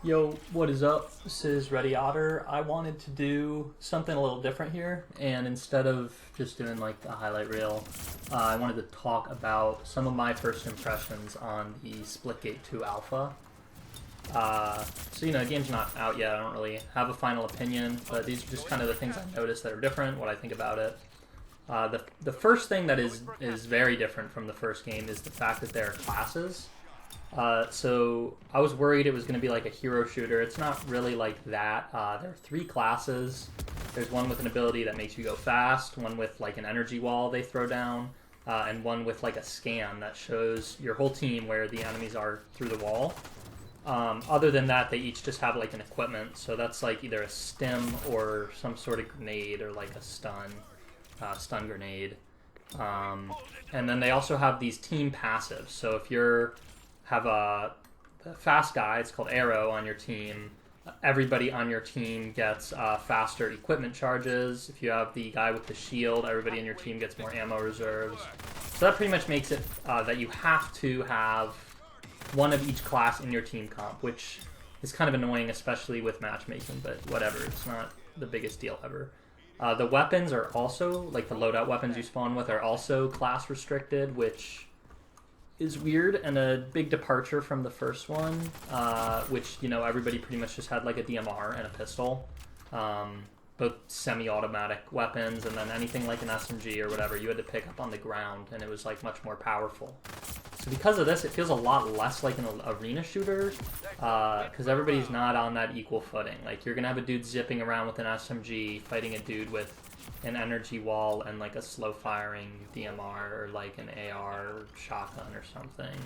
Yo, what is up? This is Ready Otter. I wanted to do something a little different here, and instead of just doing like a highlight reel, I wanted to talk about some of my first impressions on the Splitgate 2 alpha. The game's not out yet. I don't really have a final opinion, but these are just kind of the things I noticed that are different, what I think about it. The first thing that is very different from the first game is the fact that there are classes. So I was worried it was going to be like a hero shooter. It's not really like that. There are 3 classes. There's one with an ability that makes you go fast, one with like an energy wall they throw down, and one with like a scan that shows your whole team where the enemies are through the wall. Other than that, they each just have like an equipment. So that's like either a stim or some sort of grenade or like a stun grenade. And then they also have these team passives. So if you're have a fast guy, it's called Arrow, on your team, everybody on your team gets faster equipment charges. If you have the guy with the shield, everybody in your team gets more ammo reserves. So that pretty much makes it that you have to have one of each class in your team comp, which is kind of annoying, especially with matchmaking, but whatever, it's not the biggest deal ever. The weapons are also, like the loadout weapons you spawn with, are also class restricted, which is weird and a big departure from the first one, which, everybody pretty much just had like a DMR and a pistol, both semi-automatic weapons, and then anything like an SMG or whatever you had to pick up on the ground, and it was like much more powerful. So because of this, it feels a lot less like an arena shooter, because everybody's not on that equal footing. Like, you're gonna have a dude zipping around with an SMG fighting a dude with an energy wall and like a slow firing DMR or like an AR or shotgun or something,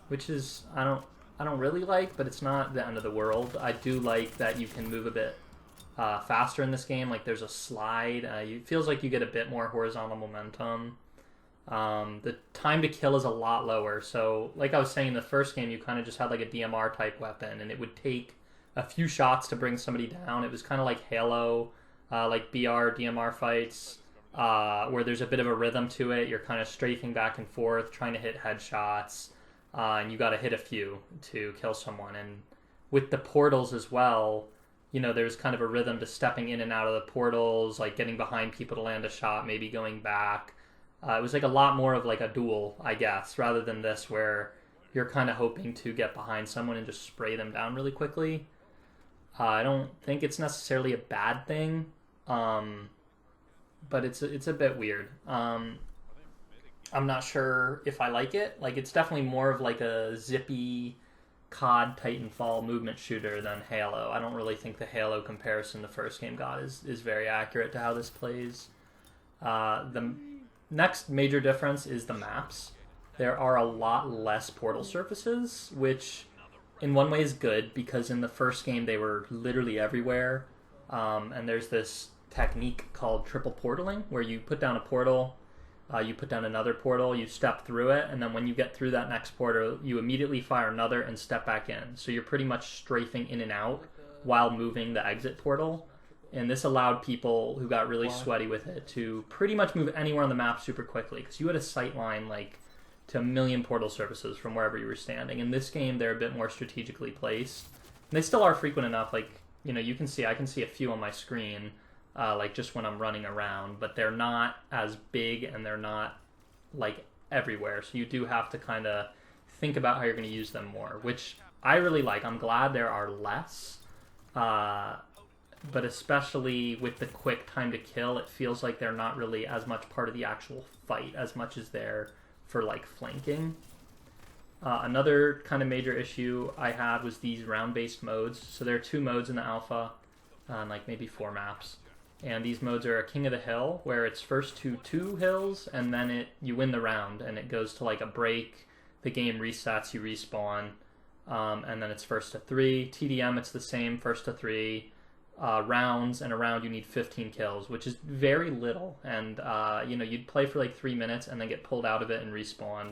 which is I don't really like, but it's not the end of the world. I do like that you can move a bit faster in this game. Like, there's a slide. It feels like you get a bit more horizontal momentum. The time to kill is a lot lower. So like I was saying, in the first game you kind of just had like a DMR type weapon, and it would take a few shots to bring somebody down. It was kind of like Halo, like BR DMR fights, where there's a bit of a rhythm to it. You're kind of strafing back and forth, trying to hit headshots, and you got to hit a few to kill someone. And with the portals as well, there's kind of a rhythm to stepping in and out of the portals, like getting behind people to land a shot, maybe going back. It was like a lot more of like a duel, I guess, rather than this where you're kind of hoping to get behind someone and just spray them down really quickly. I don't think it's necessarily a bad thing, but it's a bit weird. I'm not sure if I like it. Like, it's definitely more of like a zippy COD Titanfall movement shooter than Halo. I don't really think the Halo comparison the first game got is very accurate to how this plays. The next major difference is the maps. There are a lot less portal surfaces, which in one way is good, because in the first game they were literally everywhere. And there's this technique called triple portaling, where you put down a portal, you put down another portal, you step through it, and then when you get through that next portal, you immediately fire another and step back in. So you're pretty much strafing in and out while moving the exit portal. And this allowed people who got really sweaty with it to pretty much move anywhere on the map super quickly, because you had a sight line like to a million portal surfaces from wherever you were standing. In this game, they're a bit more strategically placed. And they still are frequent enough. Like, I can see a few on my screen, like just when I'm running around, but they're not as big and they're not like everywhere. So you do have to kind of think about how you're going to use them more, which I really like. I'm glad there are less. But especially with the quick time to kill, it feels like they're not really as much part of the actual fight as much as they're for like flanking. Another kind of major issue I had was these round-based modes. So there are 2 modes in the alpha, and like maybe 4 maps. And these modes are a King of the Hill, where it's first to 2 hills, and then you win the round, and it goes to like a break. The game resets, you respawn, and then it's first to 3. TDM, it's the same, first to 3. Rounds, and a round you need 15 kills, which is very little. And you'd play for like 3 minutes and then get pulled out of it and respawned,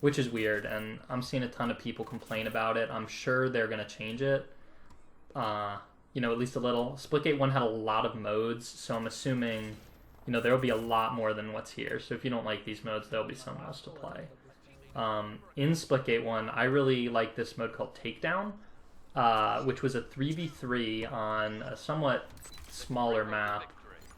which is weird. And I'm seeing a ton of people complain about it. I'm sure they're gonna change it, at least a little. Splitgate 1 had a lot of modes, so I'm assuming there'll be a lot more than what's here. So if you don't like these modes, there'll be something else to play. In Splitgate 1, I really like this mode called Takedown, which was a 3v3 on a somewhat smaller map.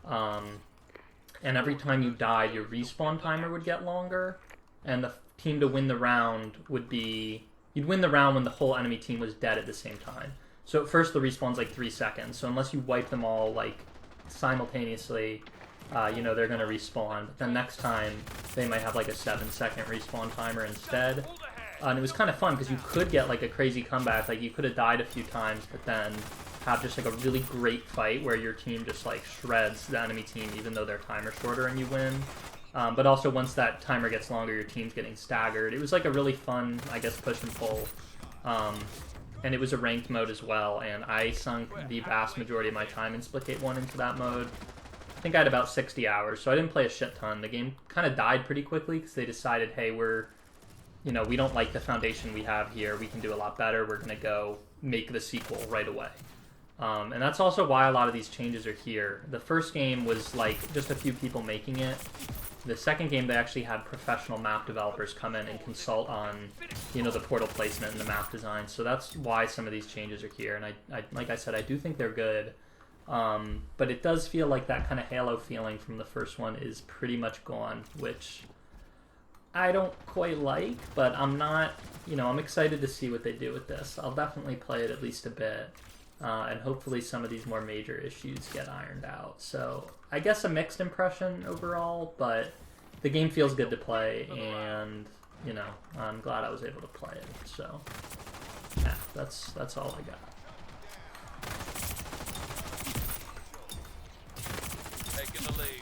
And every time you died, your respawn timer would get longer, and the team to win the round would be... You'd win the round when the whole enemy team was dead at the same time. So at first the respawn's like 3 seconds, so unless you wipe them all like simultaneously, you know, they're going to respawn. But then next time, they might have like a 7-second respawn timer instead. And it was kind of fun because you could get like a crazy comeback, like you could have died a few times, but then have just like a really great fight where your team just like shreds the enemy team even though their timer's shorter and you win. But also once that timer gets longer, your team's getting staggered. It was like a really fun, I guess, push and pull. And it was a ranked mode as well, and I sunk the vast majority of my time in Splitgate 1 into that mode. I think I had about 60 hours, so I didn't play a shit ton. The game kind of died pretty quickly because they decided, hey, you know, we don't like the foundation we have here. We can do a lot better. We're going to go make the sequel right away. And that's also why a lot of these changes are here. The first game was like just a few people making it. The second game, they actually had professional map developers come in and consult on, you know, the portal placement and the map design. So that's why some of these changes are here. And I like I said, I do think they're good. But it does feel like that kind of Halo feeling from the first one is pretty much gone, which I don't quite like, but I'm not, you know, I'm excited to see what they do with this. I'll definitely play it at least a bit. And hopefully some of these more major issues get ironed out. So I guess a mixed impression overall, but the game feels good to play, and you know, I'm glad I was able to play it. So yeah, that's all I got. Taking the lead.